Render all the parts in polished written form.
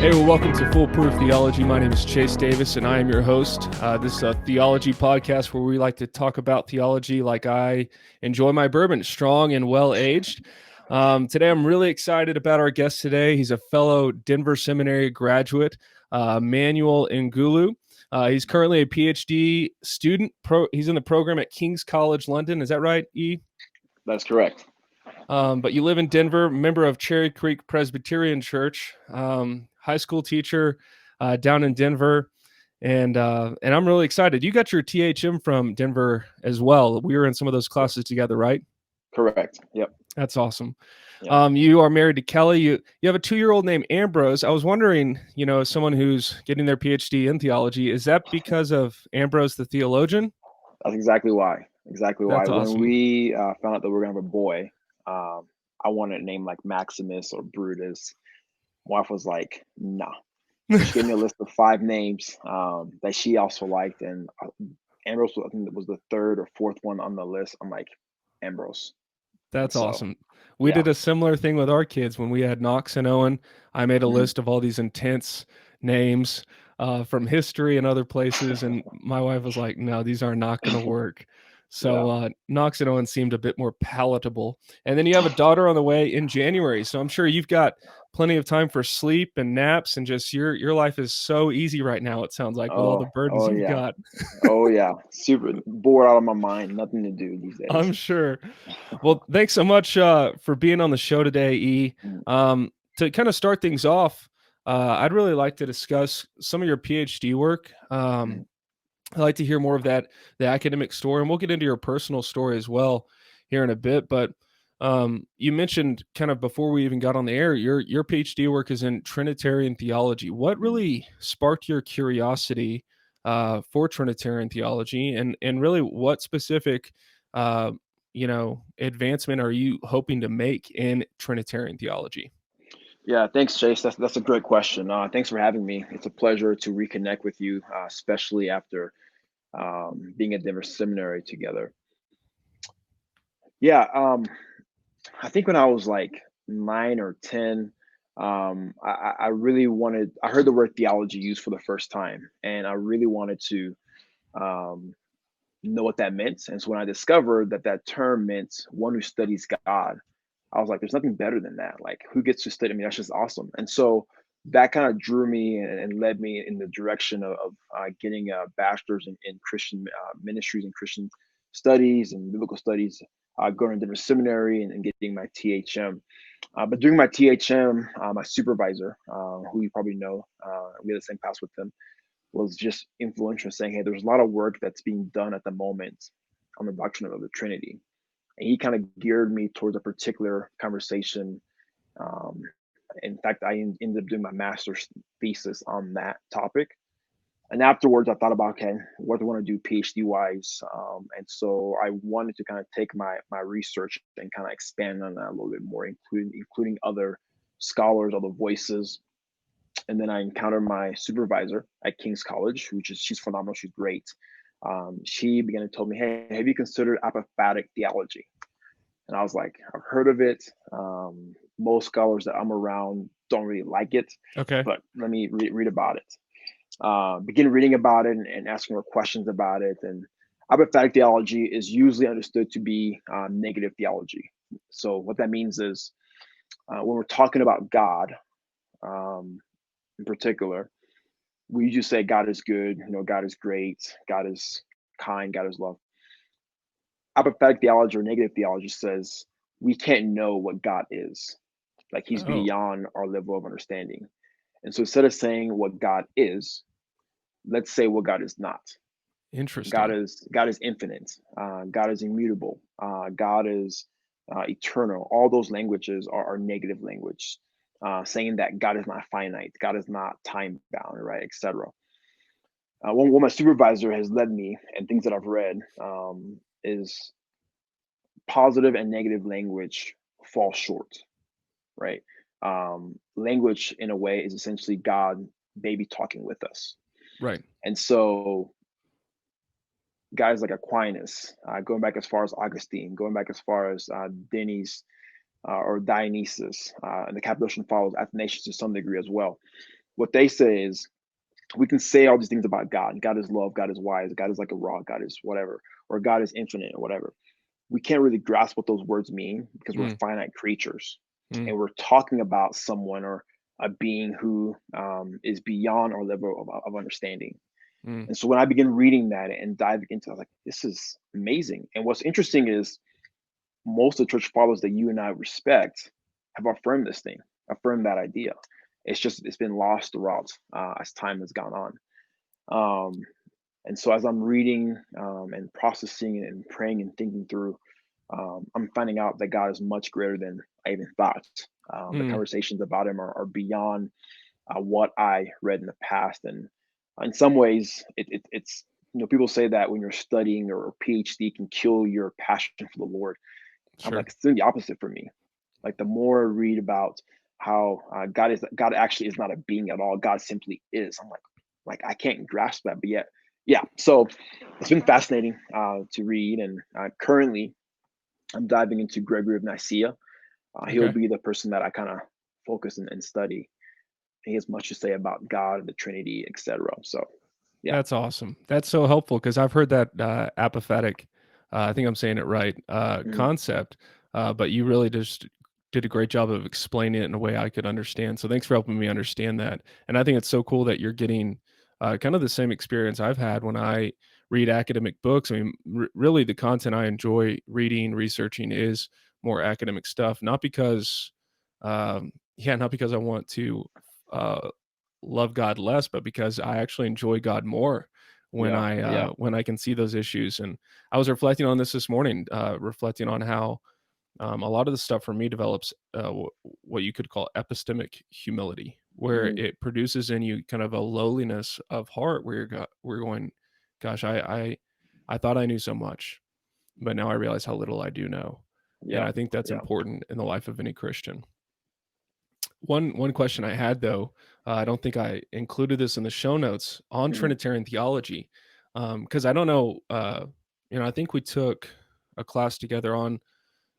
Hey, well, welcome to Foolproof Theology. My name is Chase Davis, and I am your host. This is a theology podcast where we like to talk about theology like I enjoy my bourbon, strong and well-aged. Today, I'm really excited about our guest today. He's a fellow Denver Seminary graduate, Emmanuel Engulu. He's currently a PhD student. He's in the program at King's College London. Is that right, E? That's correct. But you live in Denver, member of Cherry Creek Presbyterian Church, high school teacher down in Denver, and I'm really excited. You got your THM from Denver as well. We were in some of those classes together, right? Correct. Yep. That's awesome. Yep. You are married to Kelly. You have a 2-year-old named Ambrose. I was wondering, as someone who's getting their PhD in theology, is that because of Ambrose the theologian? That's exactly why. Exactly why. That's awesome. When we found out that we were gonna have a boy, I wanted a name like Maximus or Brutus. My wife was like, "Nah." So she gave me a list of 5 names that she also liked, and Ambrose, I think, was the 3rd or 4th one on the list. I'm like, Ambrose. That's So, awesome. We yeah. did a similar thing with our kids when we had Knox and Owen. I made a list of all these intense names from history and other places, and my wife was like, "No, these are not going to work." So Knox and Owen seemed a bit more palatable. And then you have a daughter on the way in January, so I'm sure you've got plenty of time for sleep and naps, and just your life is so easy right now. It sounds like with all the burdens you've yeah. got. Oh yeah. Super bored out of my mind. Nothing to do these days. I'm sure. Well, thanks so much for being on the show today, E. To kind of start things off, I'd really like to discuss some of your PhD work. I'd like to hear more of the academic story, and we'll get into your personal story as well here in a bit. But you mentioned kind of before we even got on the air, your PhD work is in Trinitarian Theology. What really sparked your curiosity for Trinitarian Theology, and really what specific advancement are you hoping to make in Trinitarian Theology? Yeah, thanks, Chase. That's a great question. Thanks for having me. It's a pleasure to reconnect with you, especially after being at Denver Seminary together. Yeah, I think when I was like 9 or 10, I really wanted. I heard the word theology used for the first time, and I really wanted to um, know what that meant. And so when I discovered that that term meant one who studies God, I was like, there's nothing better than that. Like, who gets to study? I mean, that's just awesome. And so that kind of drew me and led me in the direction of getting a bachelor's in Christian ministries and Christian studies and biblical studies, going to different seminary and getting my THM. But during my THM, my supervisor, who you probably know, we had the same class with him, was just influential, saying, "Hey, there's a lot of work that's being done at the moment on the doctrine of the Trinity." And he kind of geared me towards a particular conversation. Um, in fact, I ended up doing my master's thesis on that topic. And afterwards, I thought about, okay, what do I want to do PhD wise? And so I wanted to kind of take my research and kind of expand on that a little bit more, including other scholars, other voices. And then I encountered my supervisor at King's College, she's phenomenal, she's great. She began to tell me, "Hey, have you considered apophatic theology?" And I was like, "I've heard of it. Most scholars that I'm around don't really like it, Okay. but let me read about it." Begin reading about it and asking her questions about it. And apophatic theology is usually understood to be negative theology. So what that means is when we're talking about God, um, in particular, we just say God is good, God is great, God is kind, God is love. Apophatic theology or negative theology says we can't know what God is. Like, he's Oh, beyond our level of understanding. And so instead of saying what God is, let's say what God is not. interesting. God is infinite. God is immutable. God is eternal. All those languages are negative language, saying that God is not finite, God is not time bound, right, etc. What my supervisor has led me and things that I've read is positive and negative language fall short, right? Language, in a way, is essentially God baby talking with us. Right. And so guys like Aquinas, going back as far as Augustine, going back as far as Denis or Dionysius, and the Cappadocian Fathers, Athanasius to some degree as well. what they say is we can say all these things about God. God is love, God is wise, God is like a rock, God is whatever, or God is infinite or whatever. We can't really grasp what those words mean because we're Mm, finite creatures, mm, and we're talking about someone or a being who is beyond our level of understanding. mm, And so when I began reading that and diving into it, I was like, this is amazing. And what's interesting is most of the church fathers that you and I respect have affirmed this thing, affirmed that idea. It's been lost throughout as time has gone on. Um, and so as I'm reading and processing and praying and thinking through, I'm finding out that God is much greater than I even thought. The mm. conversations about Him are beyond what I read in the past, and in some ways, it's people say that when you're studying or a PhD can kill your passion for the Lord. I'm Sure. like, it's doing the opposite for me. Like the more I read about how God actually is not a being at all. God simply is. I'm like I can't grasp that, but yet, yeah. So it's been fascinating to read, and currently I'm diving into Gregory of Nicaea. He'll Okay. be the person that I kind of focus and study. He has much to say about God, the Trinity, etc. So, yeah. That's awesome. That's so helpful because I've heard that apophatic, I think I'm saying it right, Mhm. concept, but you really just did a great job of explaining it in a way I could understand. So thanks for helping me understand that. And I think it's so cool that you're getting kind of the same experience I've had when I read academic books. I mean, really, the content I enjoy reading, researching is more academic stuff, not because, yeah, not because I want to. Uh, love God less, but because I actually enjoy God more Yeah. Yeah. when I can see those issues. And I was reflecting on this morning, reflecting on how a lot of the stuff for me develops what you could call epistemic humility, where Mm, it produces in you kind of a lowliness of heart, where we're going, gosh, I thought I knew so much, but now I realize how little I do know, and yeah. I think that's Yeah. important in the life of any Christian. One question I had though, I don't think I included this in the show notes on Mhm. Trinitarian theology, because I don't know, I think we took a class together on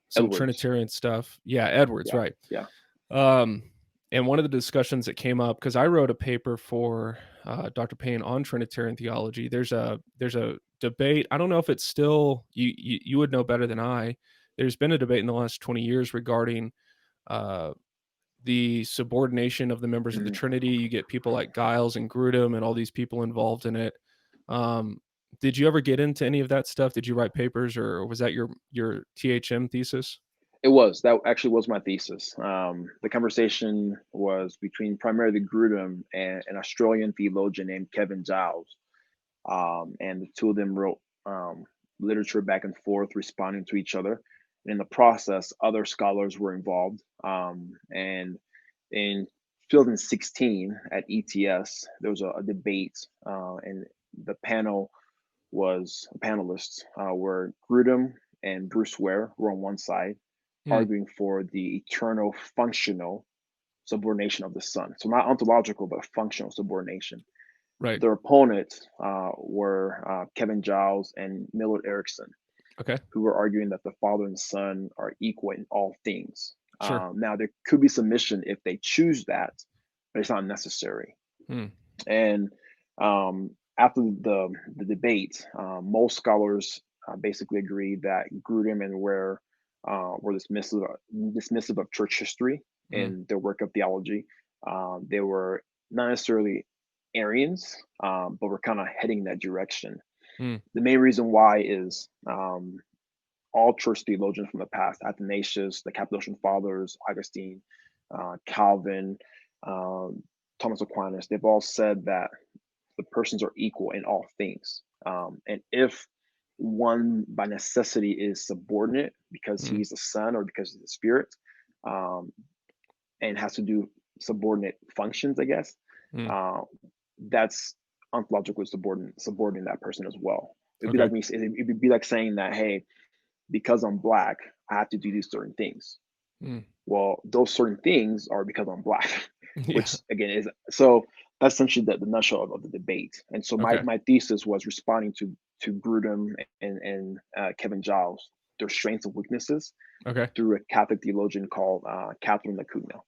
some Edwards. Trinitarian stuff. Yeah, Edwards, Yeah. right? Yeah. Um, and one of the discussions that came up because I wrote a paper for Dr. Payne on Trinitarian theology. There's a debate. I don't know if it's still you would know better than I. There's been a debate in the last 20 years regarding uh, the subordination of the members of the Mhm. Trinity. You get people like Giles and Grudem and all these people involved in it. Um, did you ever get into any of that stuff? Did you write papers, or was that your THM thesis? That actually was my thesis. The conversation was between primarily Grudem and an Australian theologian named Kevin Giles. And the two of them wrote literature back and forth, responding to each other. And in the process, other scholars were involved. And in 2016 at ETS, there was a debate, and the panelists were Grudem and Bruce Ware were on one side, Hmm, arguing for the eternal functional subordination of the Son. So not ontological, but functional subordination. right. Their opponents were Kevin Giles and Millard Erickson, Okay. who were arguing that the Father and Son are equal in all things. Sure. Now, there could be submission if they choose that, but it's not necessary. Hmm, And after the debate, most scholars basically agree that Grudem and Ware were dismissive of church history hmm, in their work of theology. They were not necessarily Arians, but were kind of heading in that direction. hmm, The main reason why is all church theologians from the past, Athanasius, the Cappadocian Fathers, Augustine, Calvin, um, Thomas Aquinas, they've all said that the persons are equal in all things. And if one by necessity is subordinate because hmm, he's the son or because he's the spirit, um, and has to do subordinate functions, I guess, hmm. uh, that's ontologically subordinating that person as well. Okay. It would be like saying that, hey, because I'm black, I have to do these certain things. Hmm. Well, those certain things are because I'm black, Yeah. which again is so that's essentially the nutshell of the debate. And so Okay. my thesis was responding to Grudem and Kevin Giles, their strengths and weaknesses Okay. through a Catholic theologian called Catherine Lacuna.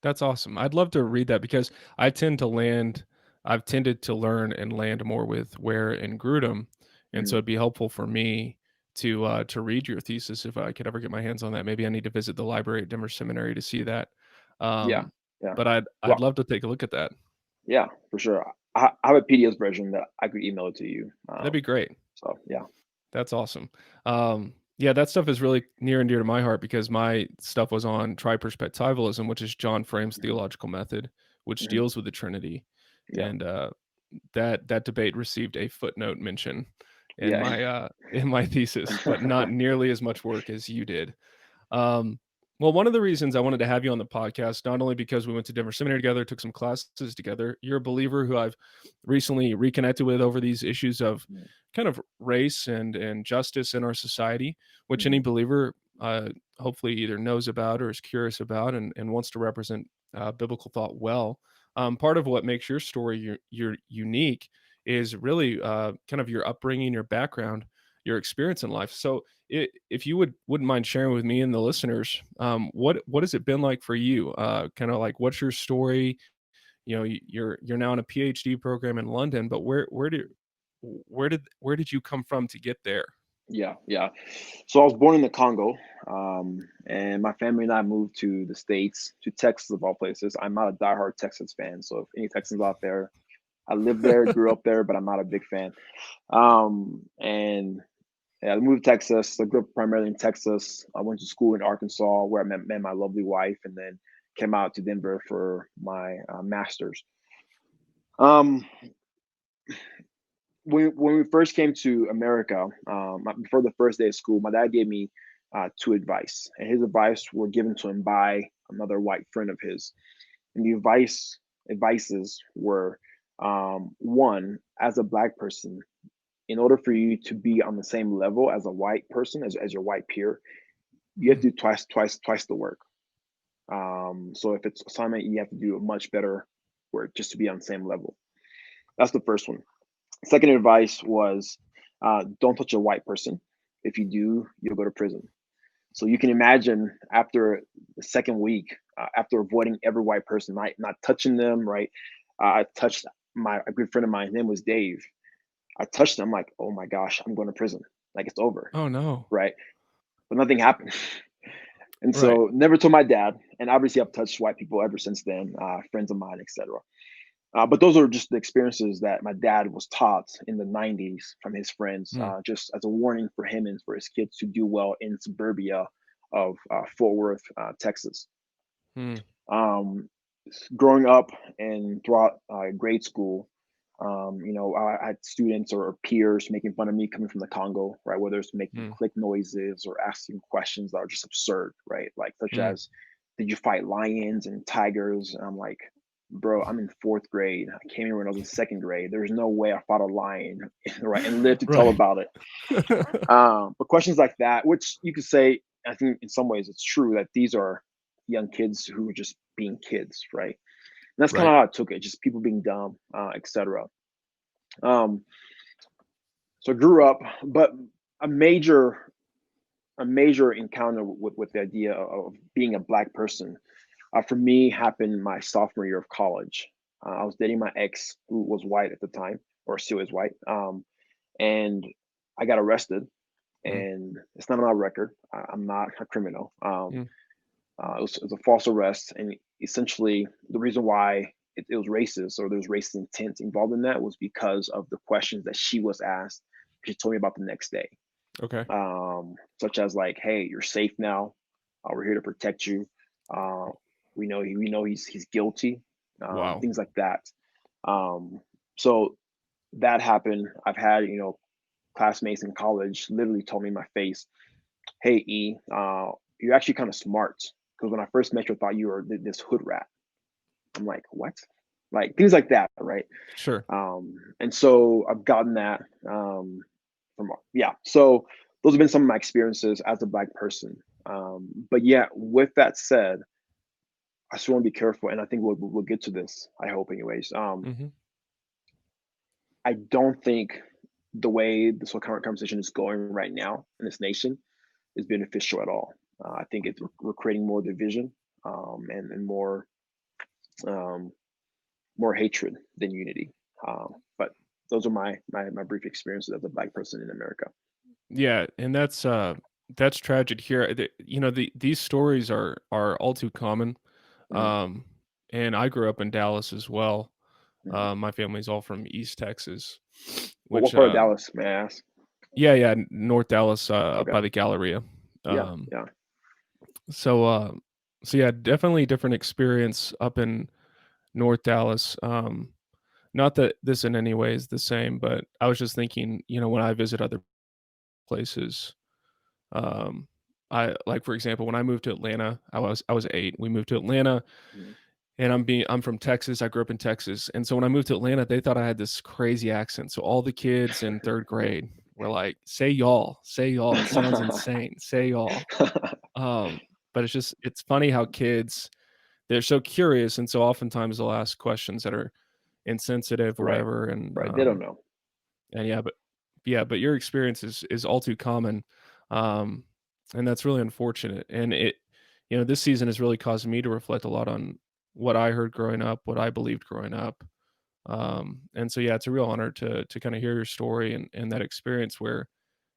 That's awesome. I'd love to read that because I've tended to learn and land more with Ware and Grudem, and so Mm, it'd be helpful for me to read your thesis if I could ever get my hands on that. Maybe I need to visit the library at Denver Seminary to see that. yeah, Um, yeah. but I'd Well, love to take a look at that. yeah, for sure. I have a PDF version that I could email it to you. That'd be great. So yeah. That's awesome. Yeah, that stuff is really near and dear to my heart because my stuff was on triperspectivalism, which is John Frame's Hmm. theological method, which Hmm. deals with the Trinity, Yeah, and that debate received a footnote mention yeah, in my thesis, but not nearly as much work as you did. Well, one of the reasons I wanted to have you on the podcast, not only because we went to Denver Seminary together, took some classes together, you're a believer who I've recently reconnected with over these issues of kind of race and justice in our society, which any mm-hmm. believer hopefully either knows about or is curious about and wants to represent biblical thought well. Part of what makes your story your unique is really kind of your upbringing, your background, your experience in life. So if you wouldn't mind sharing with me and the listeners, what has it been like for you? Kind of like what's your story? You know, you're now in a PhD program in London, but where did you come from to get there? Yeah, yeah. So I was born in the Congo, and my family and I moved to the States, to Texas of all places. I'm not a diehard Texas fan, so if any Texans out there, I lived there, grew up there, but I'm not a big fan. And yeah, I moved to Texas. I grew up primarily in Texas. I went to school in Arkansas, where I met my lovely wife, and then came out to Denver for my master's. Um, when we first came to America, before the first day of school, my dad gave me two advice, and his advice were given to him by another white friend of his. And the advices were, one, as a black person, in order for you to be on the same level as a white person, as your white peer, you have Mm, to do twice the work. So if it's assignment, you have to do a much better work just to be on the same level. That's the first one. Second advice was, don't touch a white person. If you do, you'll go to prison. So you can imagine after the second week, after avoiding every white person, not touching them, right? I touched a good friend of mine. His name was Dave. I touched him. I'm like, oh my gosh, I'm going to prison. Like it's over, oh no. right? But nothing happened. And Right. so never told my dad. And obviously, I've touched white people ever since then, friends of mine, etc. But those are just the experiences that my dad was taught in the 90s from his friends, Mm, just as a warning for him and for his kids to do well in suburbia of Fort Worth, Texas. mm, Um, Growing up and throughout grade school, I had students or peers making fun of me coming from the Congo, right? Whether it's making mm, click noises or asking questions that are just absurd, right? Like such mm. as, "Did you fight lions and tigers?" And I'm like, "Bro, I'm in fourth grade. I came here when I was in second grade. There's no way I fought a lion, right? And lived to tell Right. about it." But questions like that, which you could say, I think in some ways it's true that these are young kids who are just being kids, right? And that's kind Right. of how I took it, just people being dumb, etc. Um, so I grew up, but a major a major encounter with the idea of being a black person for me happened my sophomore year of college. I was dating my ex who was white at the time, or still is white, and I got arrested. Mm, And it's not on my record. I'm not a criminal. mm, It was a false arrest, and essentially the reason why it was racist or there was racist intent involved in that was because of the questions that she was asked. She told me about the next day, okay. such as like, "Hey, you're safe now. We're here to protect you. Uh, we know he's guilty." Wow. Things like that. Um, so that happened. I've had classmates in college literally told me in my face, "Hey, E, you're actually kind of smart because when I first met you, I thought you were this hood rat." I'm like, "What?" Like things like that, right? Sure. And so I've gotten that from yeah. So those have been some of my experiences as a black person. But yeah, with that said, I still want to be careful, and I think we'll get to this. I hope, anyways. Mhm. I don't think the way this whole current conversation is going right now in this nation is beneficial at all. I think we're creating more division and more. um, more hatred than unity. But those are my brief experiences as a Black person in America. Yeah, and that's tragic here. These stories are all too common. Mhm, Um, and I grew up in Dallas as well. mhm. My family's all from East Texas, But what which part of Dallas, may I ask? yeah, yeah, North Dallas, up Okay. by the Galleria. Yeah, Um, yeah. so so yeah, definitely different experience up in North Dallas. Not that this in any way is the same, but I was just thinking, when I visit other places, um, I like for example, when I moved to Atlanta, I was 8. We moved to Atlanta. Mhm. And I'm from Texas, I grew up in Texas, and so when I moved to Atlanta, they thought I had this crazy accent, so all the kids in 3rd grade were like, say y'all, it sounds insane, say y'all." Um, but it's funny how kids, they're so curious, and so oftentimes they'll ask questions that are insensitive or Right, whatever, right. They don't know. and yeah, but your experience is all too common, um, and that's really unfortunate, and this season has really caused me to reflect a lot on what I heard growing up, what I believed growing up, and so, yeah, it's a real honor to kinda hear your story and that experience where,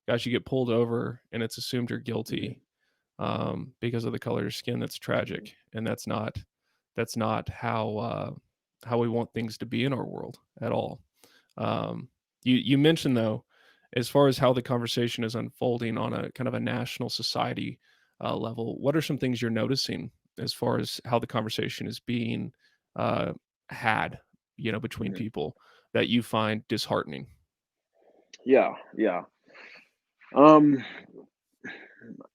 gosh, you get pulled over and it's assumed you're Mhm, guilty, because of the color of your skin. That's mhm. tragic, and that's not how we want things to be in our world at all. You mentioned though, as far as how the conversation is unfolding on a kind of a national society level, what are some things you're noticing as far as how the conversation is being uh, had, between Mhm. people that you find disheartening? Yeah, yeah. Um,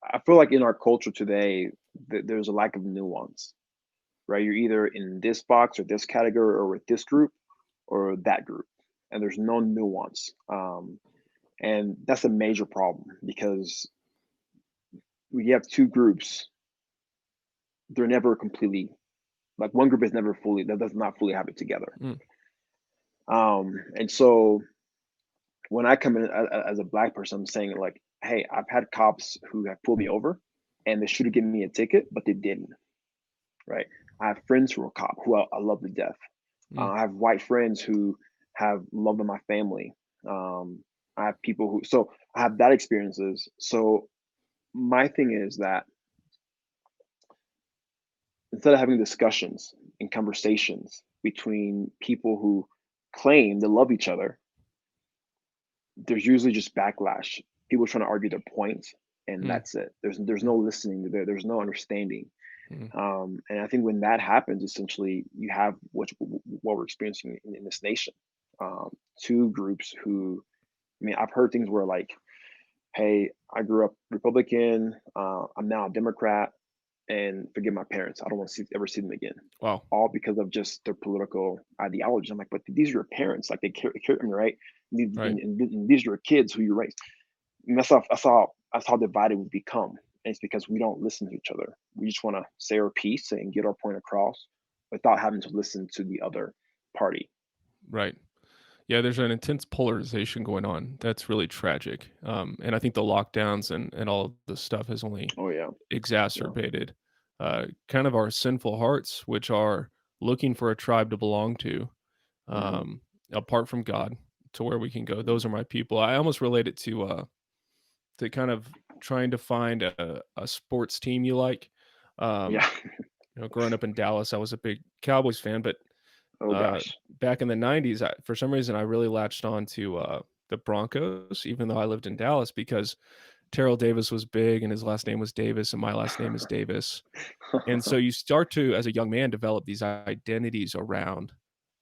I feel like in our culture today, there's a lack of nuance, right? You're either in this box or this category or with this group or that group, and there's no nuance. And that's a major problem because we have two groups. They're never completely like one group is never fully that does not fully have it together. Mm, And so when I come in as a Black person, I'm saying like, hey, I've had cops who have pulled me over, and they should have given me a ticket, but they didn't. Right? I have friends who are cop who I love to death. mm, I have white friends who have loved in my family. I have people who so I have that experiences. So my thing is that instead of having discussions and conversations between people who claim to love each other, there's usually just backlash. People trying to argue their points, and mm, that's it. There's mm, no listening there. There's no understanding. mm, And I think when that happens, essentially, you have what we're experiencing in this nation. Um, Two groups who, I mean, I've heard things where like, "Hey, I grew up Republican. I'm now a Democrat, and forgive my parents. I don't want to ever see them again." wow. All because of just their political ideology. I'm like, but these are your parents. Like they care I mean, right? Right. And these are your kids who you raised. And that's how divided we become. And it's because we don't listen to each other. We just want to say our piece and get our point across without having to listen to the other party. Right. Yeah, there's an intense polarization going on. That's really tragic. And I think the lockdowns and all of this stuff has only Oh yeah, yeah, exacerbated kind of our sinful hearts, which are looking for a tribe to belong to, hmm um, apart from God, to where we can go. hmm Those are my people. I almost relate it to kind of trying to find a sports team you like. Um, yeah. growing up in Dallas, I was a big Cowboys fan, but Oh uh, gosh. back in the '90s, for some reason, I really latched on to the Broncos, even though I lived in Dallas, because Terrell Davis was big, and his last name was Davis, and my last name is Davis. And so you start to, as a young man, develop these identities around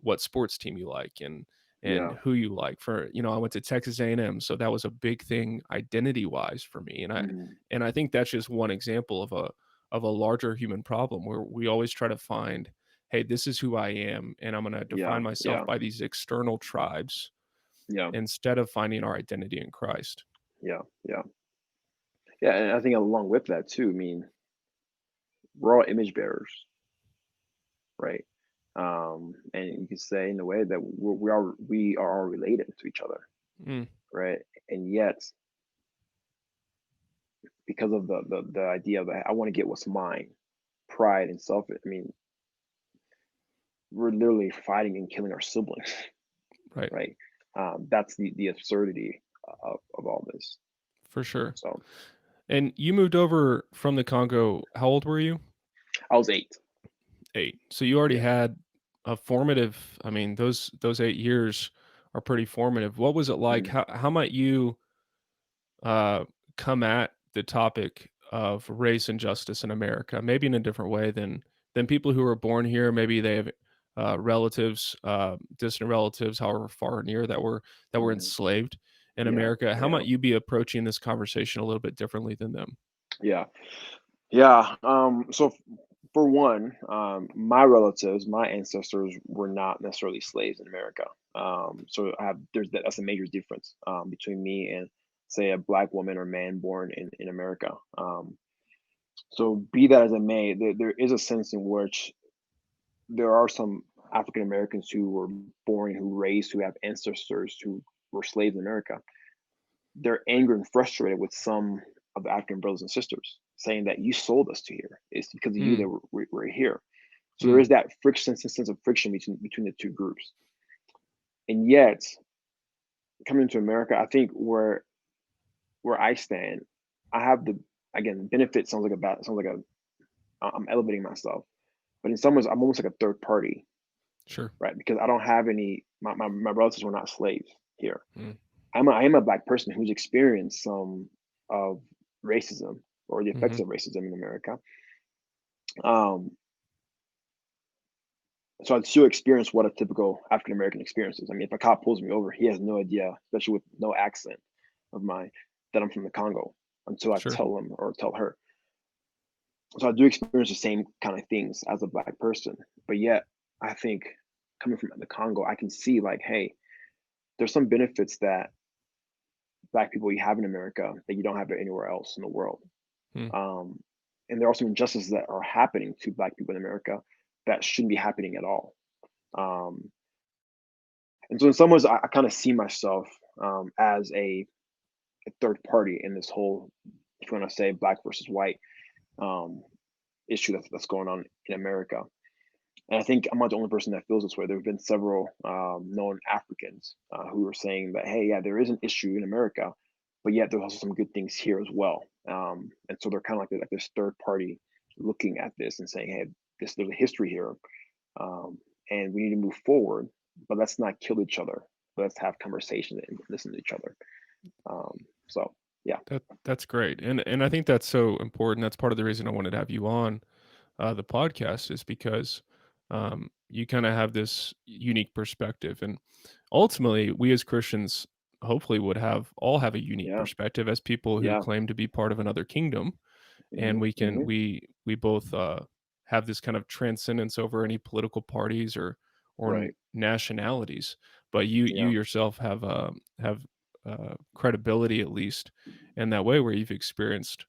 what sports team you like and Yeah. who you like. I went to Texas A&M, so that was a big thing identity wise for me. And I hmm and I think that's just one example of a larger human problem where we always try to find, hey, this is who I am, and I'm going to Yeah. define myself Yeah. by these external tribes Yeah. instead of finding our identity in Christ. Yeah. Yeah. Yeah. And I think along with that too, I mean, we're all image bearers, right? And you can say in a way that we are all related to each other, Mm, right? And yet, because of the idea that I want to get what's mine, pride and self, I mean, we're literally fighting and killing our siblings, Right. right? That's the absurdity of all this. For sure. So And you moved over from the Congo. How old were you? I was 8. 8. So you already Yeah. had a formative, I mean, those 8 years are pretty formative. What was it like? Mhm, How might you uh, come at the topic of race and justice in America, maybe in a different way than people who are born here. Maybe they have relatives, distant relatives, however far or near that were mhm. enslaved in Yeah, America. How yeah, might you be approaching this conversation a little bit differently than them? yeah, yeah. So for one, my relatives, my ancestors were not necessarily slaves in America. So that's a major difference between me and say a black woman or man born in America. So be that as it may, there is a sense in which there are some African Americans who were born, who raised, who have ancestors who were slaves in America. They're angry and frustrated with some of the African brothers and sisters, saying that you sold us to here. It's because of you Mm, that we're here. So there mm, is that friction, sense of friction between the two groups. And yet, coming to America, I think where I stand, I have the again benefit sounds like a bad sounds like a I'm elevating myself, but in some ways I'm almost like a third party, sure. right? Because I don't have any my relatives were not slaves here. Mm, I am a black person who's experienced some of racism or the effects mhm, of racism in America. Um, so I still experience what a typical African American experiences. I mean, if a cop pulls me over, he has no idea, especially with no accent of mine, that I'm from the Congo until I sure. tell him or tell her. So I do experience the same kind of things as a black person, but yet I think coming from the Congo, I can see like, hey, there's some benefits that black people you have in America that you don't have it anywhere else in the world. Mm, Um, and there are some injustices that are happening to black people in America that shouldn't be happening at all. Um, and so in some ways, I kind of see myself as a third party in this whole, if you want to say black versus white um, issue that's going on in America. And I think I'm not the only person that feels this way. There have been several known Africans who are saying that, hey, yeah, there is an issue in America, but yet there's also some good things here as well. And so they're kind of like this third party looking at this and saying, hey, there's a history here, um, and we need to move forward, but let's not kill each other. Let's have conversation and listen to each other. Um, so yeah, that's great, and I think that's so important. That's part of the reason I wanted to have you on the podcast is because you kind of have this unique perspective, and ultimately, we as Christians hopefully would have all have a unique yeah, perspective as people who yeah, claim to be part of another kingdom, and hmm hmm we both have this kind of transcendence over any political parties or right, nationalities. But you yeah, yourself have credibility at least in that way where you've experienced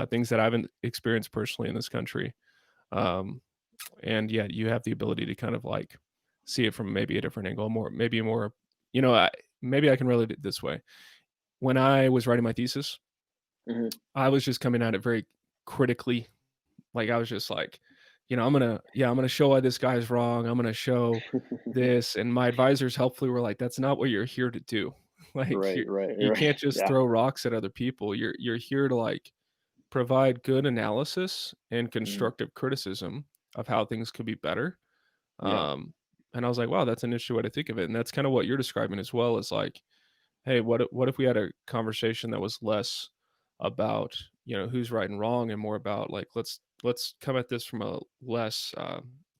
things that I haven't experienced personally in this country. Um, and yet you have the ability to kind of like see it from maybe a different angle, more, you know, maybe I can relate it this way. When I was writing my thesis, hmm I was just coming at it very critically. Like I was just like, I'm gonna show why this guy's wrong. I'm gonna show this, and my advisors helpfully were like, "That's not what you're here to do. Like right, right, you right, can't just yeah, throw rocks at other people. You're here to like provide good analysis and mhm, constructive criticism of how things could be better." yeah, And I was like, "Wow, that's an interesting way to think of it." And that's kind of what you're describing as well. Is like, hey, what if we had a conversation that was less about who's right and wrong and more about like let's come at this from a less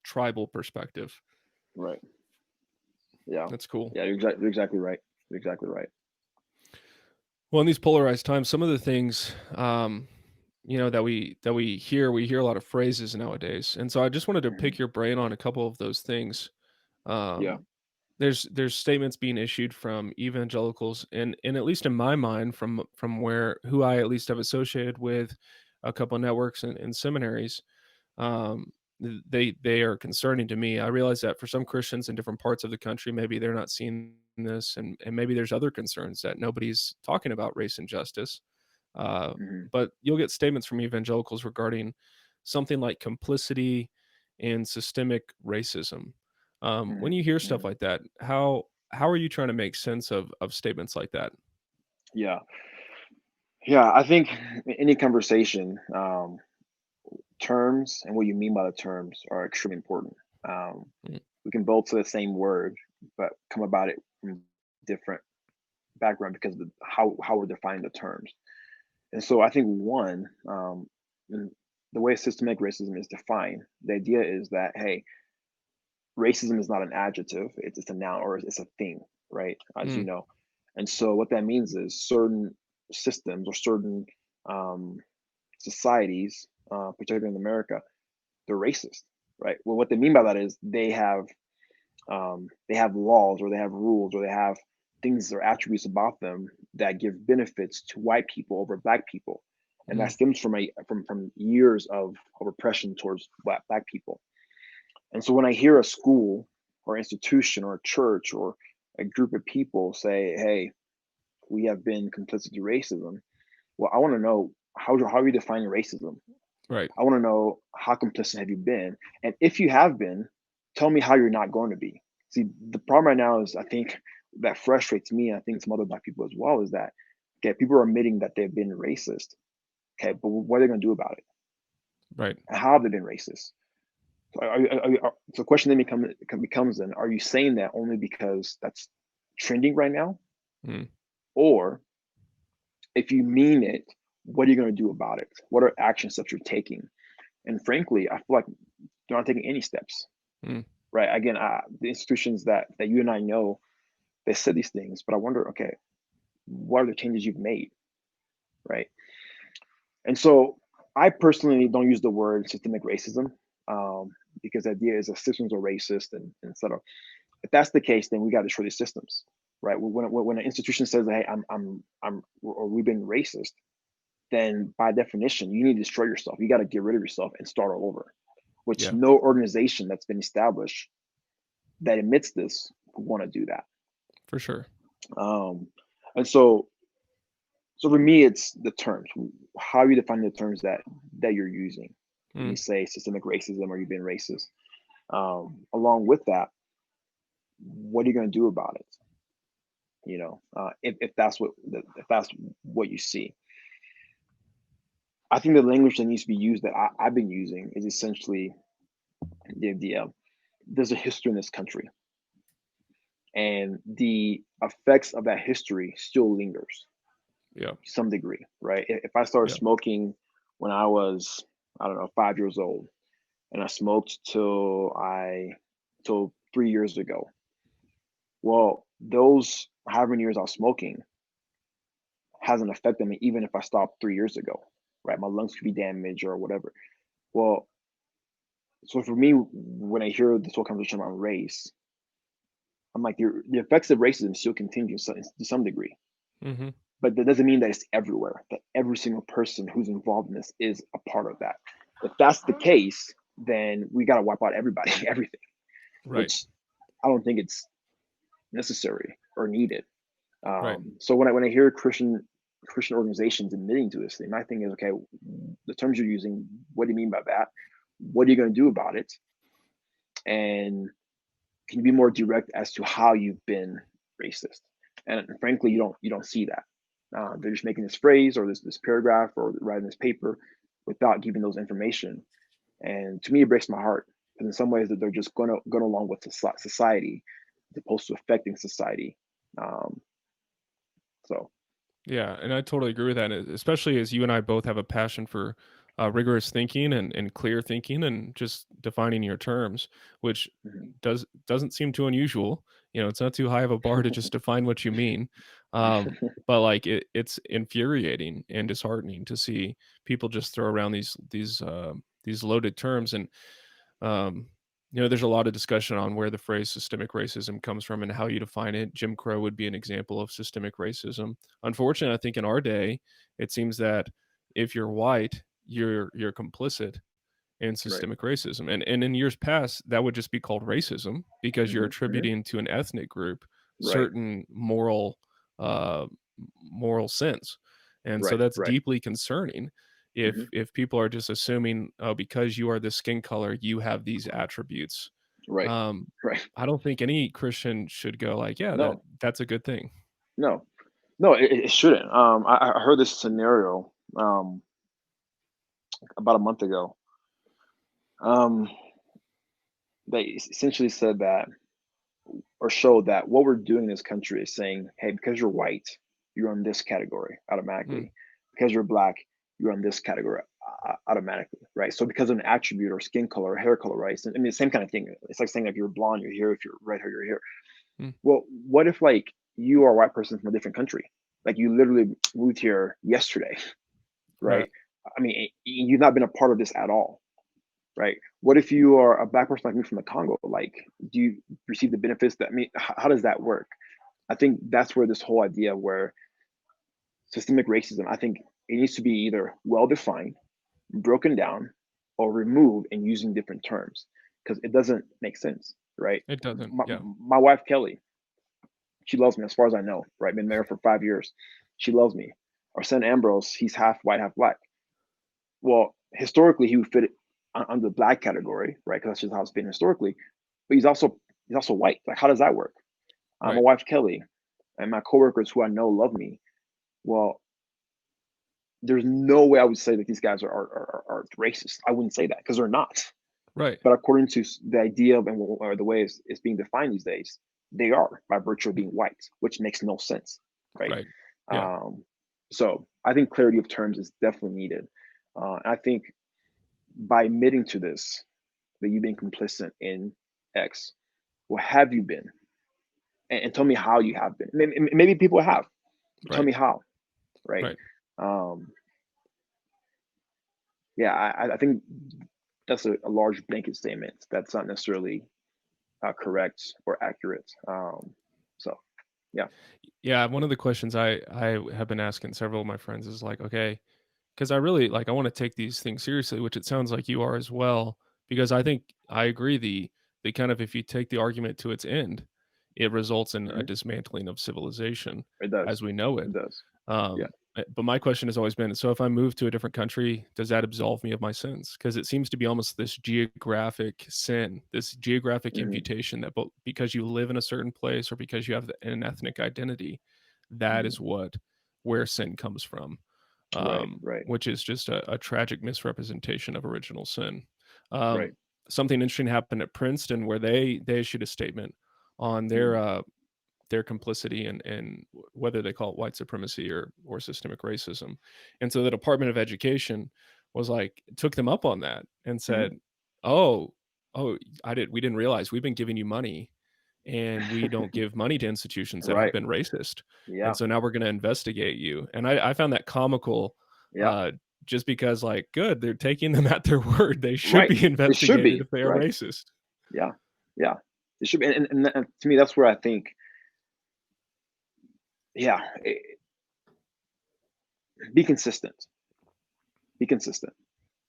tribal perspective. right. Yeah. That's cool. Yeah, you're exactly right. You're exactly right. Well, in these polarized times, some of the things that we hear a lot of phrases nowadays, and so I just wanted to Mhm. pick your brain on a couple of those things. Yeah. um, there's statements being issued from evangelicals, and at least in my mind, from where who I at least have associated with a couple of networks and seminaries. They are concerning to me. I realize that for some Christians in different parts of the country, maybe they're not seeing this, and maybe there's other concerns that nobody's talking about race and justice. Uh, Mhm. but you'll get statements from evangelicals regarding something like complicity in systemic racism. When mhm, you hear stuff mhm. like that, how are you trying to make sense of statements like that? Yeah, yeah. I think in any conversation, terms and what you mean by the terms are extremely important. Um, Mm, we can both say the same word, but come about it from different background because of how we're defining the terms. And so I think one, in the way systemic racism is defined, the idea is that hey, racism is not an adjective; it's a noun or it's a thing, right? As you mm, know, and so what that means is certain systems or certain um, societies, particularly in America, they're racist, right? Well, what they mean by that is they have laws or they have rules or they have things or attributes about them that give benefits to white people over black people, and that mm, stems from from years of oppression towards black people. And so when I hear a school or institution or a church or a group of people say, "Hey, we have been complicit to racism," well, I want to know how are you defining racism? right. I want to know how complicit have you been, and if you have been, tell me how you're not going to be. See, the problem right now is I think that frustrates me, and I think some other black people as well, is that okay, people are admitting that they've been racist. Okay, but what are they going to do about it? Right. And how have they been racist? So, so the question then becomes then: are you saying that only because that's trending right now, Mm, or if you mean it, what are you going to do about it? What are action steps you're taking? And frankly, I feel like they're not taking any steps. mm, Right? Again, the institutions that you and I know, they said these things, but I wonder, okay, what are the changes you've made, right? And so, I personally don't use the word systemic racism because the idea is that systems are racist and etc. If that's the case, then we got to destroy these systems, right? When an institution says, "Hey, I'm," or we've been racist, then by definition, you need to destroy yourself. You got to get rid of yourself and start all over. Which yeah, no organization that's been established that admits this would want to do that. for sure. Um, and so for me, it's the terms. How you define the terms that you're using when you Mm, say systemic racism or you've been racist. Along with that, what are you going to do about it? If that's what you see. I think the language that needs to be used that I've been using is essentially the idea. There's a history in this country, and the effects of that history still lingers yeah, to some degree, right? If I started yeah, smoking when I was, I don't know, 5 years old, and I smoked till 3 years ago, well, those however many years I was smoking hasn't affected me, even if I stopped 3 years ago, right? My lungs could be damaged or whatever. Well, so for me, when I hear this whole conversation around race, I'm like, the effects of racism still continue to some degree. hmm, But that doesn't mean that it's everywhere, that every single person who's involved in this is a part of that. If that's the case, then we got to wipe out everybody, everything, right, which I don't think it's necessary or needed. right, So when I hear Christian organizations admitting to this thing, my thing is, okay, the terms you're using, what do you mean by that? What are you going to do about it? And can you be more direct as to how you've been racist? And frankly, you don't see that. They're just making this phrase or this paragraph or writing this paper without giving those information. And to me, it breaks my heart because in some ways that they're just going along with society as opposed to affecting society. Um, so yeah, and I totally agree with that, especially as you and I both have a passion for rigorous thinking and clear thinking and just defining your terms, which mhm. doesn't seem too unusual. It's not too high of a bar to just define what you mean. But like it's infuriating and disheartening to see people just throw around these loaded terms. And um, there's a lot of discussion on where the phrase systemic racism comes from and how you define it. Jim Crow would be an example of systemic racism. Unfortunately, I think in our day, it seems that if you're white, you're complicit in Right. systemic racism. And in years past, that would just be called racism because you're Hmm. attributing to an ethnic group Right. certain uh, moral sins. And so Right. that's Right. deeply concerning Hmm. if people are just assuming, oh, because you are this skin color, you have these attributes. Right. Um, Right. I don't think any Christian should go like, yeah, No. that's a good thing. No. No. It shouldn't. I heard this scenario about a month ago. Um, they essentially said that, or showed that, what we're doing in this country is saying, hey, because you're white, you're in this category Mm, automatically. Because you're black, you're in this category automatically, right? So because of an attribute or skin color or hair color, right? So, I mean, same kind of thing. It's like saying if you're blonde, you're here. If you're red hair, you're here. mm, Well, what if like you are a white person from a different country? Like you literally moved here yesterday, right. right? I mean, you've not been a part of this at all, right? What if you are a black person like me from the Congo? Like, do you receive the benefits that, I mean, how does that work? I think that's where this whole idea where systemic racism, I think it needs to be either well defined, broken down, or removed and using different terms because it doesn't make sense, right? It doesn't. My, Yeah. my wife Kelly, she loves me as far as I know, right? Been married for 5 years. She loves me. Our son Ambrose, he's half white, half black. Well, historically, he would fit under the black category, right? Because that's just how it's been historically. But he's also white. Like, how does that work? My Right. wife Kelly and my coworkers who I know love me. Well, there's no way I would say that these guys are racist. I wouldn't say that because they're not. Right. But according to the idea of, or the way it's being defined these days, they are by virtue of Mm, being white, which makes no sense, right? right. Yeah. Um, so I think clarity of terms is definitely needed. I think by admitting to this, that you've been complicit in X, well, have you been? And tell me how you have been. Maybe people have. Tell Right. me how, right? Right. Um, yeah, I think that's a large blanket statement. That's not necessarily correct or accurate. So, yeah. Yeah. One of the questions I have been asking several of my friends is like, okay, because I really like I want to take these things seriously, which it sounds like you are as well. Because I think I agree the kind of if you take the argument to its end, it results in a Mhm. dismantling of civilization It does. as we know it. It does. Yeah. But my question has always been, so if I move to a different country, does that absolve me of my sins? Because it seems to be almost this geographic sin, this geographic Hmm. imputation that because you live in a certain place or because you have an ethnic identity, that Hmm. is where sin comes from, Right. Right. which is just a tragic misrepresentation of original sin. Um, Right. something interesting happened at Princeton where they issued a statement on Mm. their complicity and whether they call it white supremacy or systemic racism. And so the Department of Education was like took them up on that and Hmm. said, "Oh, oh, we didn't realize we've been giving you money and we don't give money to institutions that have Right. been racist. And Yeah. so now we're going to investigate you." And I found that comical Yeah. uh just because like good, they're taking them at their word. They should Right. be It should investigated be. if they are Right. racist. Yeah. Yeah. It should be. And to me, that's where I think, yeah, be consistent. Be consistent.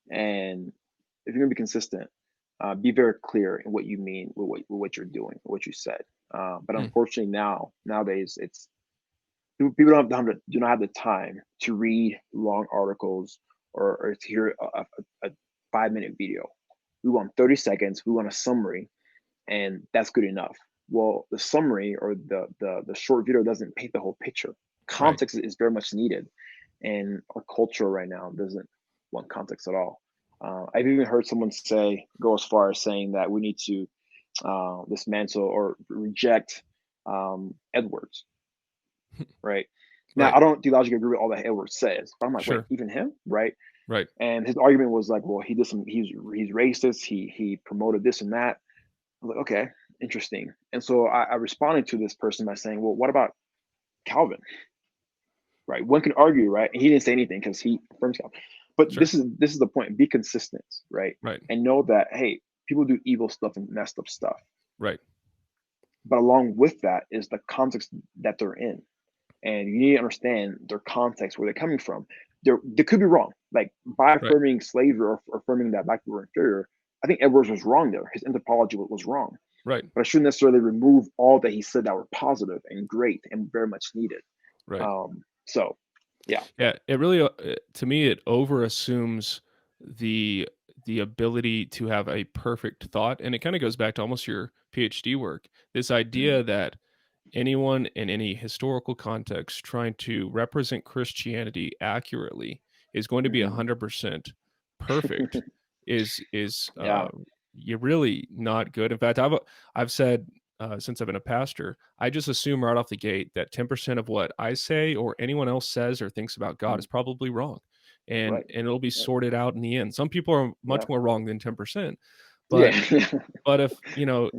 And if you're going to be consistent, be very clear in what you mean with what you're doing, what you said. But Mm, unfortunately, nowadays, it's people do not have the time to read long articles or to hear a 5 minute video. We want 30 seconds. We want a summary, and that's good enough. Well, the summary or the short video doesn't paint the whole picture. right. Context is very much needed, and our culture right now doesn't want context at all. I've even heard someone go as far as saying that we need to dismantle or reject Edwards, right? Now, Right. I don't theologically agree with all that Edwards says, but I'm like, wait, Sure. even him, right? Right. And his argument was like, well, he did some, he's racist, he promoted this and that. I was like, okay, interesting. And so I responded to this person by saying, well, what about Calvin? Right? One can argue, right? And he didn't say anything because he affirms Calvin. But Sure. this is the point. Be consistent, right? Right. And know that, hey, people do evil stuff and messed up stuff. Right. But along with that is the context that they're in. And you need to understand their context, where they're coming from. They could be wrong. Like by Right. affirming slavery or affirming that black people were inferior, I think Edwards was wrong there. His anthropology was wrong. Right. But I shouldn't necessarily remove all that he said that were positive and great and very much needed. Right. So, yeah. Yeah, it really to me it over assumes the the ability to have a perfect thought, and it kind of goes back to almost your PhD work. This idea that anyone in any historical context trying to represent Christianity accurately is going to be Mm-hmm. 100% perfect is Yeah. you're really not good. In fact, I've said since I've been a pastor, I just assume right off the gate that 10% of what I say or anyone else says or thinks about God Mm. is probably wrong, Right. and it'll be Right. sorted out in the end. Some people are Yeah. much more wrong than 10%, but Yeah. if,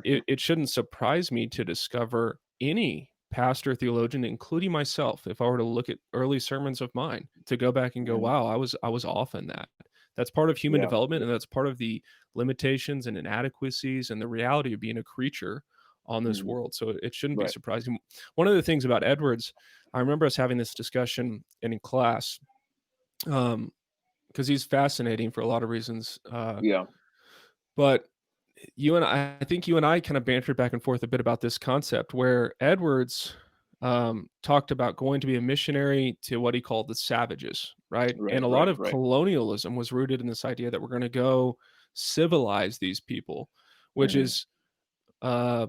it shouldn't surprise me to discover any pastor, theologian, including myself, if I were to look at early sermons of mine, to go back and go, Mhm. "Wow, I was off in that." That's part of human Yeah. development, and that's part of the limitations and inadequacies and the reality of being a creature on this Mhm. world, so it shouldn't be Right. surprising. One of the things about Edwards, I remember us having this discussion in class, because he's fascinating for a lot of reasons, Yeah. but I think you and I kind of bantered back and forth a bit about this concept where Edwards talked about going to be a missionary to what he called the savages, right? Right. And a lot Right. of Right. colonialism was rooted in this idea that we're going to go civilize these people, which Mhm. is uh,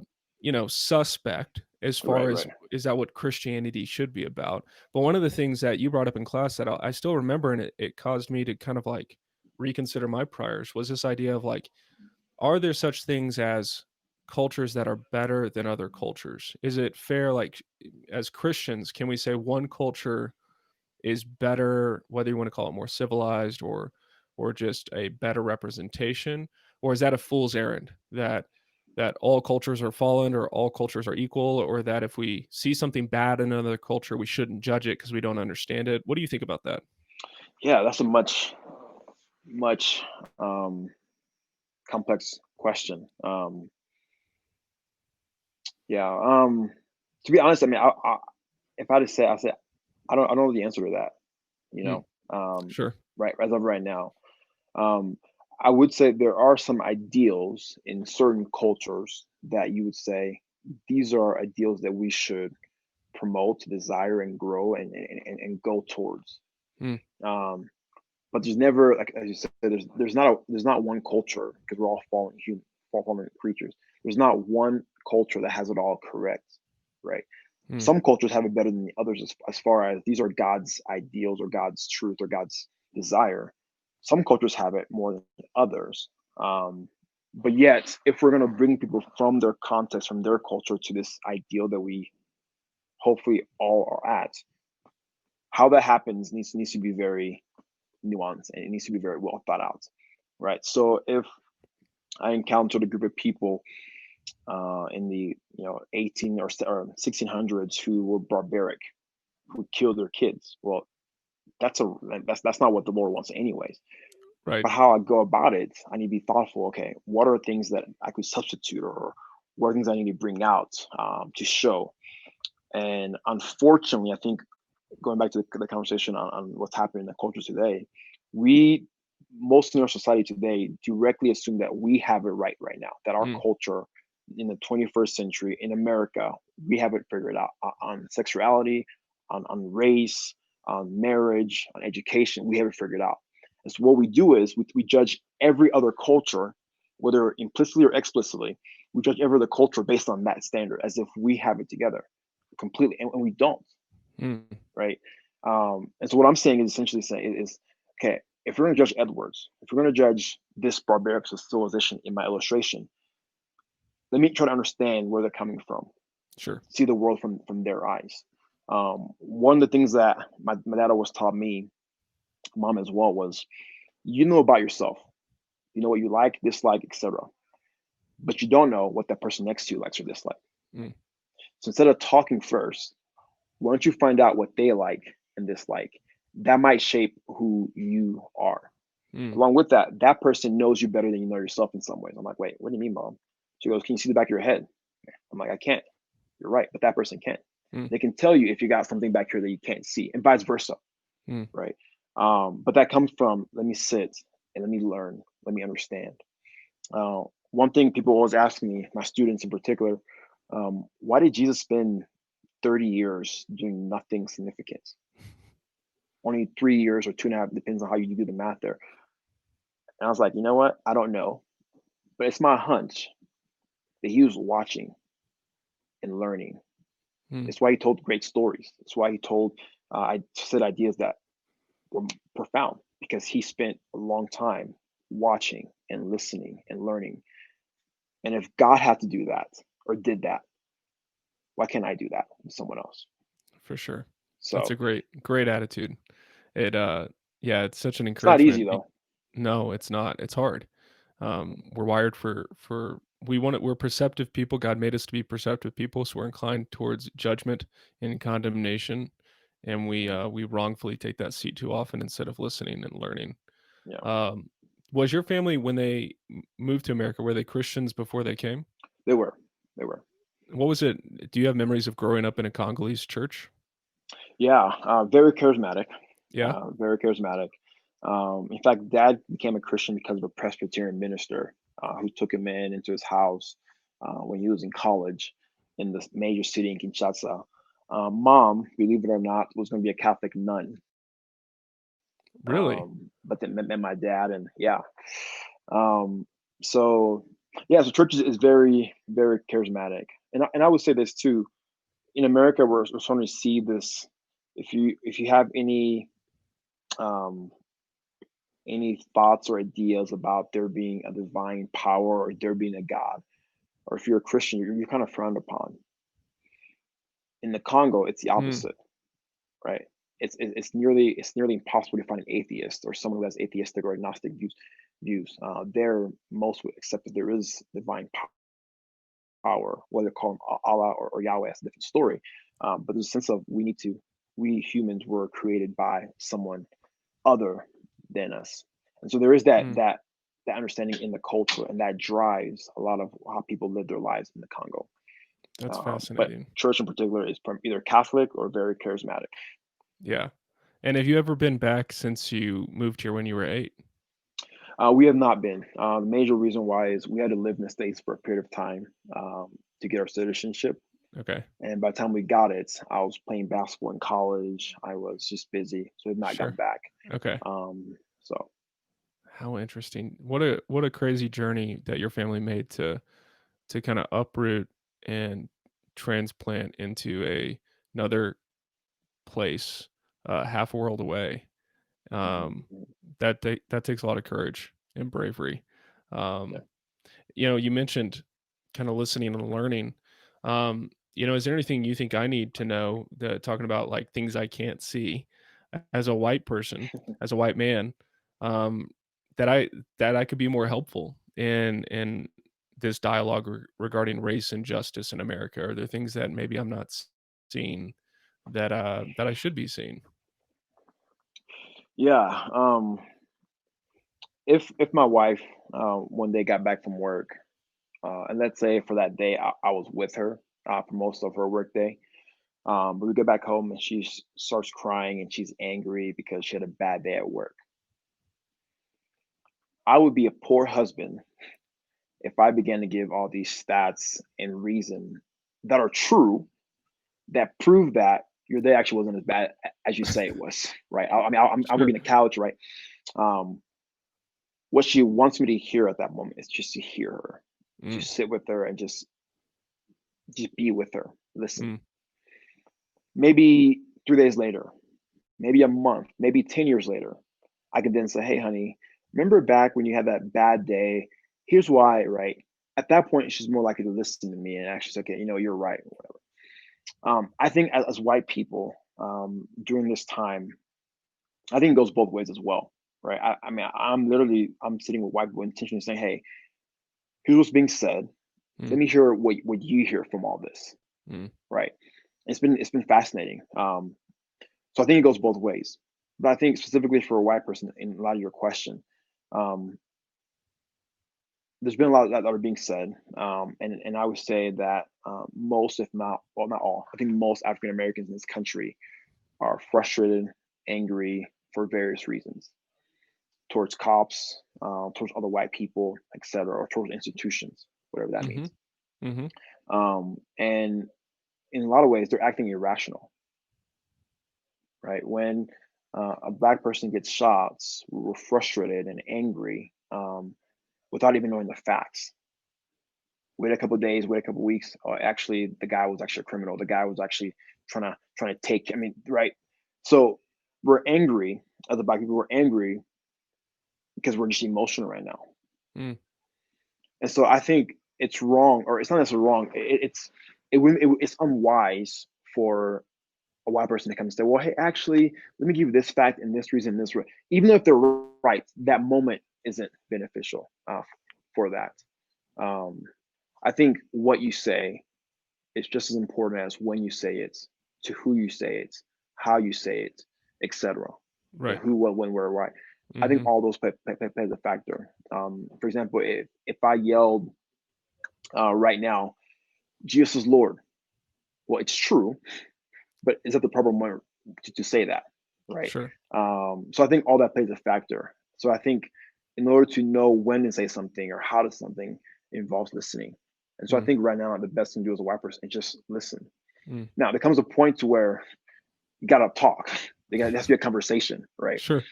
suspect as far Right. as Right. is that what Christianity should be about. But one of the things that you brought up in class that I still remember, and it caused me to kind of like reconsider my priors, was this idea of like, are there such things as cultures that are better than other cultures? Is it fair, like, as Christians, can we say one culture is better, whether you want to call it more civilized or just a better representation? Or is that a fool's errand that all cultures are fallen or all cultures are equal, or that if we see something bad in another culture, we shouldn't judge it because we don't understand it? What do you think about that? Yeah. That's a much um, complex question. Yeah. To be honest, I mean, if I had to say, I say I don't know the answer to that. You Mm, know. Um, sure. right. As of right now, um, I would say there are some ideals in certain cultures that you would say these are ideals that we should promote, desire, and grow and go towards. Mm, Um, but there's never, like as you said, there's not one culture because we're all fallen creatures. There's not one culture that has it all correct, right? mm, Some cultures have it better than the others as far as these are God's ideals or God's truth or God's desire. Some cultures have it more than others. Um, but yet, if we're going to bring people from their context, from their culture to this ideal that we hopefully all are at, how that happens needs to be very nuanced and it needs to be very well thought out, right? So if I encountered a group of people in the 18 or 1600s who were barbaric, who killed their kids, well, that's not what the Lord wants, anyways. right. But how I go about it, I need to be thoughtful. Okay, what are things that I could substitute, or what are things I need to bring out to show? And unfortunately, I think going back to the conversation on what's happening in the culture today, we most in our society today directly assume that we have it right now, that our Mm, culture in the 21st century in America, we have it figured out on sexuality, on race, on marriage, on education. We have it figured out. And so what we do is we judge every other culture, whether implicitly or explicitly, we judge every other culture based on that standard as if we have it together completely, and we don't, mm, right? And so what I'm saying is essentially saying is, okay, if we're going to judge Edwards, if we're going to judge this barbaric civilization in my illustration, let me try to understand where they're coming from, sure. see the world from their eyes. One of the things that my dad always taught me, mom as well, was you know about yourself, you know what you like, dislike, etc. But you don't know what that person next to you likes or dislike. Mm, So instead of talking first, why don't you find out what they like and dislike? That might shape who you are. mm, Along with that, that person knows you better than you know yourself in some ways. I'm like, wait, what do you mean, mom? She goes, can you see the back of your head? I'm like, I can't. You're right, but that person can. mm, They can tell you if you got something back here that you can't see, and vice versa, mm. right? But that comes from let me sit and let me learn, let me understand. One thing people always ask me, my students in particular, why did Jesus spend 30 years doing nothing significant? Only 3 years or two and a half, depends on how you do the math there. And I was like, you know what? I don't know, but it's my hunch that he was watching and learning. Hmm. It's why he told great stories. It's why he told, I said ideas that were profound because he spent a long time watching and listening and learning. And if God had to do that or did that, why can't I do that with someone else? For sure. That's a So great attitude. It yeah, it's such an it's not easy encouragement. though. No, it's not. It's hard. We're wired for we want it. We're perceptive people. God made us to be perceptive people, so we're inclined towards judgment and condemnation, and we wrongfully take that seat too often instead of listening and learning. Yeah, Um, was your family when they moved to America? Were they Christians before they came? they were. They were. What was it? Do you have memories of growing up in a Congolese church? Yeah, very charismatic. Yeah, Very charismatic. In fact, Dad became a Christian because of a Presbyterian minister who took him into his house when he was in college in this major city in Kinshasa. Mom, believe it or not, was going to be a Catholic nun, really. but then met my dad, and yeah. Um, so yeah, so church is very, very charismatic, and I would say this too. In America, we're starting to see this. If you have um, any thoughts or ideas about there being a divine power or there being a God, or if you're a Christian, you're kind of frowned upon. In the Congo, it's the Hmm. opposite, right? It's nearly impossible to find an atheist or someone who has atheistic or agnostic views. They're most would accept that there is divine power, whether call them Allah or Yahweh, that's a different story. But there's a sense of we humans were created by someone other than us. And so there is Hmm. that understanding in the culture, and that drives a lot of how people live their lives in the Congo. That's But fascinating. church in particular is either Catholic or very charismatic. Yeah. And have you ever been back since you moved here when you were 8? We have not been. The major reason why is we had to live in the States for a period of time to get our citizenship. Okay. And by the time we got it, I was playing basketball in college. I was just busy, so we've not gone Sure. back. Okay. So How interesting. What a crazy journey that your family made to kind of uproot and transplant into another place, half a world away. Um, mhm, that takes a lot of courage and bravery. yeah. Um, you mentioned kind of listening and learning. Is there anything you think I need to know that talking about like things I can't see as a white person, as a white man, um, that I could be more helpful in this dialogue regarding race and justice in America? Are there things that maybe I'm not seeing that I should be seeing? Yeah. If my wife one day got back from work, and let's say for that day I was with her for most of her work day, but we get back home and she starts crying and she's angry because she had a bad day at work. I would be a poor husband if I began to give all these stats and reason that are true that prove that your day actually wasn't as bad as you say it was, right? I'm gonna Sure. be on the couch, right? Um, what she wants me to hear at that moment is just to hear her, to Mm, sit with her and just be with her, listen. mm, Maybe 3 days later, maybe a month, maybe 10 years later, I can then say, hey, honey, remember back when you had that bad day? Here's why, right? At that point, she's more likely to listen to me and actually say, okay, you're right, or whatever. I think as white people during this time, I think it goes both ways as well, right? I mean, I'm sitting with white people intentionally saying, hey, here's what's being said. mm, Let me hear what you hear from all this, mm. right? It's been fascinating. So I think it goes both ways. But I think specifically for a white person, in a lot of your question, um, there's been a lot that are being said, and I would say that most, if not, well, not all, I think most African Americans in this country are frustrated, angry for various reasons towards cops, towards other white people, etc., or towards institutions, whatever that Mhm. means. Mhm. And in a lot of ways, they're acting irrational, right? When a black person gets shot, we're frustrated and angry without even knowing the facts. Wait a couple of days, wait a couple of weeks. Actually, the guy was actually a criminal. The guy was actually trying to take. I mean, right? So we're angry as a black people. We're angry because we're just emotional right now. Mm. And so I think it's wrong, or it's not necessarily wrong. It's unwise for a white person to come and say, "Well, hey, actually, let me give you this fact and this reason, and this," even though if they're right, that moment isn't beneficial for that. Um, I think what you say is just as important as when you say it, to who you say it, how you say it, etc. Right. Who, what, when, where, why. I think Mm-hmm. all those plays a factor. For example, if I yelled right now, Jesus is Lord, well, it's true, but is that the proper moment to say that, right? Sure. So I think all that plays a factor. So I think in order to know when to say something or how to something involves listening. And so I Mm. think right now the best thing to do as a white person is just listen. Mm. Now there comes a point to where you gotta talk. There has to be a conversation, right? Sure.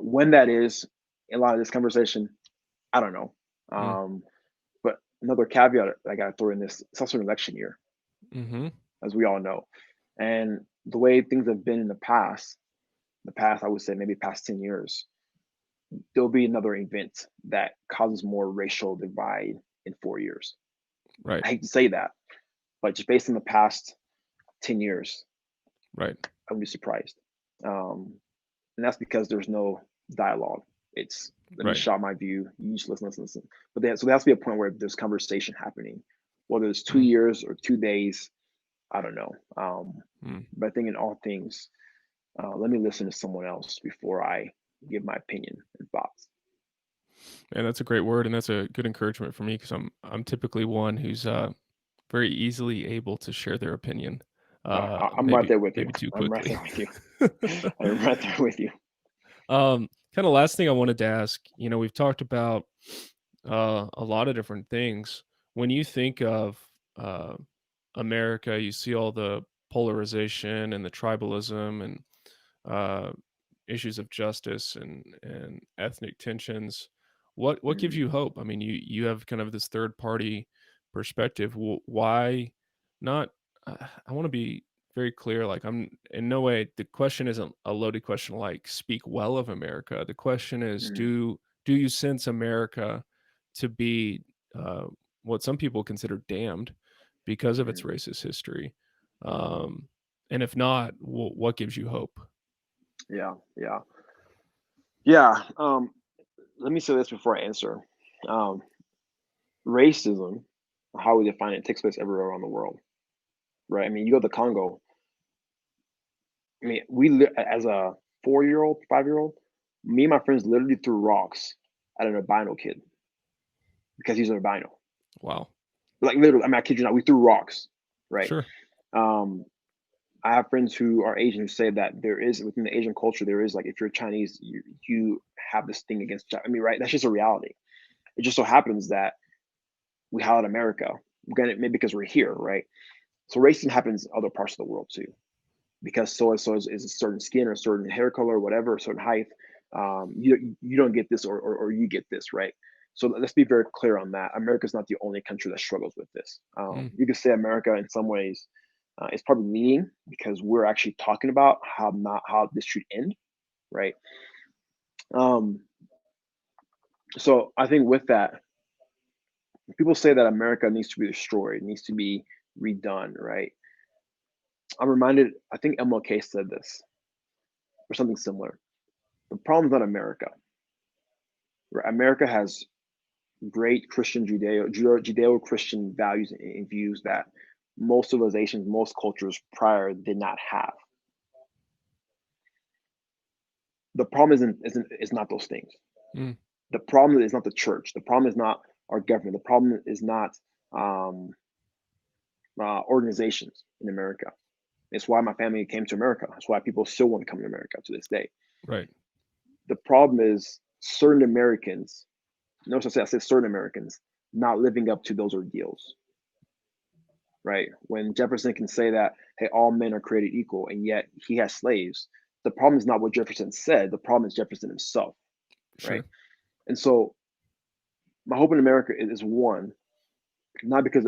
When that is, a lot of this conversation, I don't know. Mm. But another caveat I gotta throw in this: it's also an election year, Mm-hmm. as we all know, and the way things have been in the past, I would say maybe past 10 years, there'll be another event that causes more racial divide in 4 years. Right. I hate to say that, but just based on the past 10 years, Right. I would be surprised. And that's because there's no dialogue. It's let me Right. shout my view. You just listen. But so there has to be a point where there's conversation happening, whether it's two Mm. years or 2 days. I don't know. Mm. But I think in all things, let me listen to someone else before I give my opinion and thoughts. And that's a great word, and that's a good encouragement for me because I'm typically one who's very easily able to share their opinion, I'm right there with you. maybe too I'm right quickly. there with you. I'm right there with you. Kind of last thing I wanted to ask, we've talked about a lot of different things. When you think of uh, America, you see all the polarization and the tribalism and uh, issues of justice and ethnic tensions. What gives Mm, you hope? I mean, you have kind of this third party perspective. Why not? I want to be very clear. Like, I'm in no way. The question isn't a loaded question. Like, speak well of America. The question is, mm, do you sense America to be what some people consider damned because of its mm. racist history? Um, and if not, what gives you hope? Yeah, yeah, yeah. Let me say this before I answer. Um, Racism, how we define it, takes place everywhere around the world, right? I mean, you go to Congo. I mean, as a 4-year-old, 5-year-old, me and my friends literally threw rocks at an albino kid because he's an albino. Wow. Like literally, I mean, I kid you not, we threw rocks, right? Sure. Um, I have friends who are Asian who say that there is within the Asian culture, there is like if you're Chinese, you have this thing against China. I mean, right? That's just a reality. It just so happens that we highlight America, granted, maybe because we're here, right? So racism happens in other parts of the world too, because so and so is a certain skin or a certain hair color or whatever, a certain height. You don't get this or you get this, right? So let's be very clear on that. America's not the only country that struggles with this. Mm. You could say America in some ways is probably leading because we're actually talking about how this should end, right? Um, so I think with that, people say that America needs to be destroyed, needs to be redone, right? I'm reminded, I think MLK said this or something similar. The problem's not America. Right? America has great Christian Judeo-Christian values and views that most civilizations, most cultures prior did not have. The problem is not those things. Mm. The problem is not the church. The problem is not our government. The problem is not um, organizations in America. It's why my family came to America. It's why people still want to come to America to this day. Right. The problem is certain Americans, notice I said certain Americans, not living up to those ideals, right? When Jefferson can say that, hey, all men are created equal, and yet he has slaves, the problem is not what Jefferson said. The problem is Jefferson himself, right? Sure. And so my hope in America is one, not because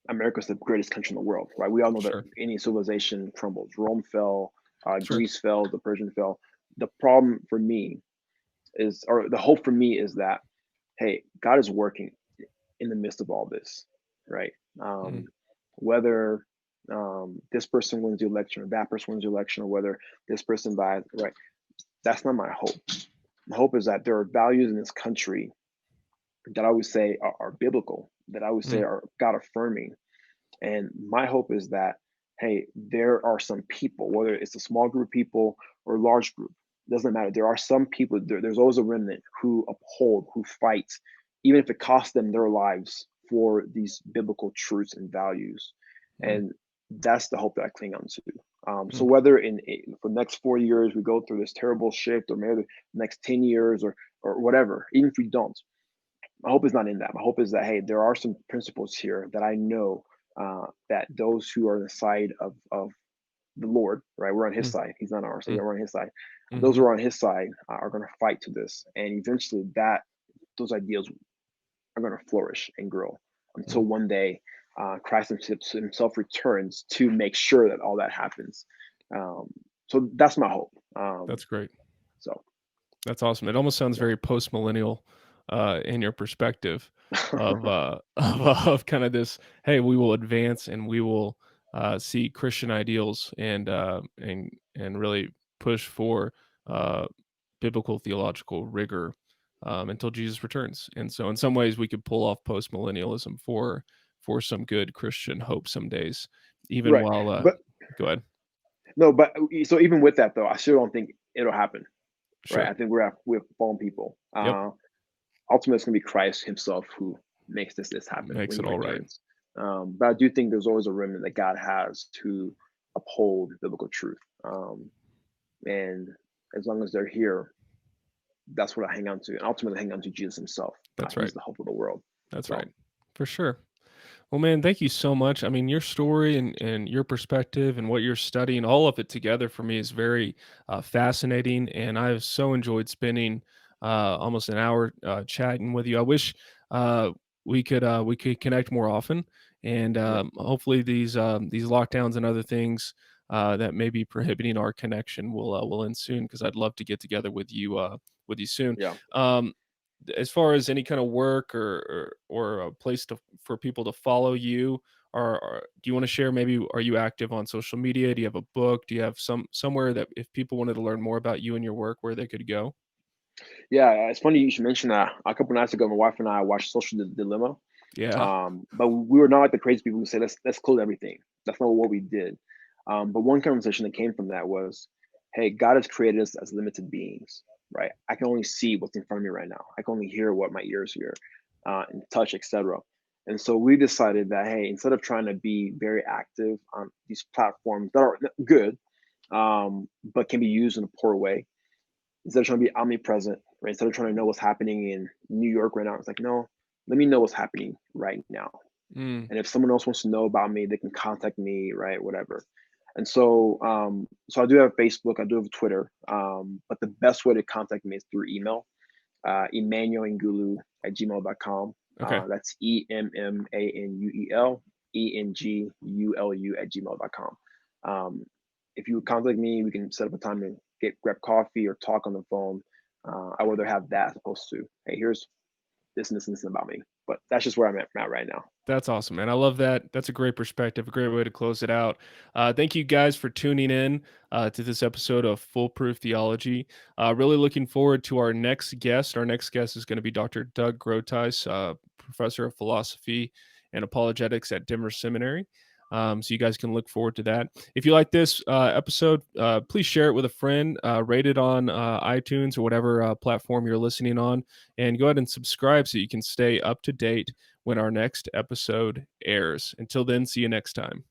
America is the greatest country in the world, right? We all know that Sure. any civilization crumbles. Rome fell, Sure. Greece fell, the Persian fell. The problem for me is, or the hope for me is that, hey, God is working in the midst of all this, right? Mhm. Whether this person wins the election or that person wins the election, or whether this person buys, right? That's not my hope. My hope is that there are values in this country that I would say are biblical, that I would say Mhm. are God affirming. And my hope is that, hey, there are some people, whether it's a small group of people or a large group, doesn't matter. There are some people, there's always a remnant who uphold, who fight, even if it costs them their lives for these biblical truths and values. Mhm. And that's the hope that I cling on to. So Mhm. whether for the next 4 years we go through this terrible shift, or maybe the next 10 years, or whatever, even if we don't, my hope is not in that. My hope is that, hey, there are some principles here that I know that those who are on the side of the Lord, right? We're on His Mhm. side. He's not on our side. Mhm. We're on His side. Those who Mhm. are on His side are going to fight to this, and eventually those ideals are going to flourish and grow until Mhm. one day Christ himself returns to make sure that all that happens. Um, so that's my hope. That's great. So That's awesome. It almost sounds yeah. very post-millennial, in your perspective of, of kind of this, "Hey, we will advance and we will, see Christian ideals and really push for, uh, biblical theological rigor, until Jesus returns." And so in some ways, we could pull off post-millennialism for some good Christian hope some days, even Right. while, But go ahead. no, but so even with that though, I still don't think it'll happen. Right. Sure. I think we're fallen people. Yep. Ultimately, it's going to be Christ Himself who makes this happen when Makes He it all right. returns. But I do think there's always a remnant that God has to uphold biblical truth. And as long as they're here, that's what I hang on to, and ultimately hang on to Jesus Himself. That's He's right. the hope of the world. That's right. So For sure. Well, man, thank you so much. I mean, your story and your perspective and what you're studying, all of it together for me is very fascinating. And I've so enjoyed spending almost an hour chatting with you. I wish uh, we could connect more often, and yeah, hopefully these lockdowns and other things that may be prohibiting our connection will end soon. Because I'd love to get together with you soon. yeah. Um, as far as any kind of work or a place for people to follow you, or do you want to share, maybe are you active on social media? Do you have a book? Do you have somewhere that if people wanted to learn more about you and your work, where they could go? Yeah, it's funny you should mention that. A couple nights ago, my wife and I watched Social Dilemma. Yeah. But we were not like the crazy people who say let's close everything. That's not what we did. But one conversation that came from that was, hey, God has created us as limited beings, right? I can only see what's in front of me right now. I can only hear what my ears hear, and touch, etc. And so we decided that, hey, instead of trying to be very active on these platforms that are good, but can be used in a poor way, instead of trying to be omnipresent, right? Instead of trying to know what's happening in New York right now, it's like, no, let me know what's happening right now. Mm, And if someone else wants to know about me, they can contact me, right? Whatever. And so, so I do have Facebook, I do have Twitter, but the best way to contact me is through email, Emmanuel Engulu at gmail.com. okay. That's EMMANUEL at gmail.com. If you would contact me, we can set up a time to grab coffee or talk on the phone. I would rather have that as opposed to, hey, here's this and this and this about me. But that's just where I'm at right now. That's awesome, man. I love that. That's a great perspective, a great way to close it out. Thank you guys for tuning in to this episode of Foolproof Theology. Really looking forward to our next guest. Our next guest is going to be Dr. Doug Grotice, professor of philosophy and apologetics at Denver Seminary. So you guys can look forward to that. If you like this episode, please share it with a friend. Rate it on iTunes or whatever platform you're listening on, and go ahead and subscribe so you can stay up to date when our next episode airs. Until then, see you next time.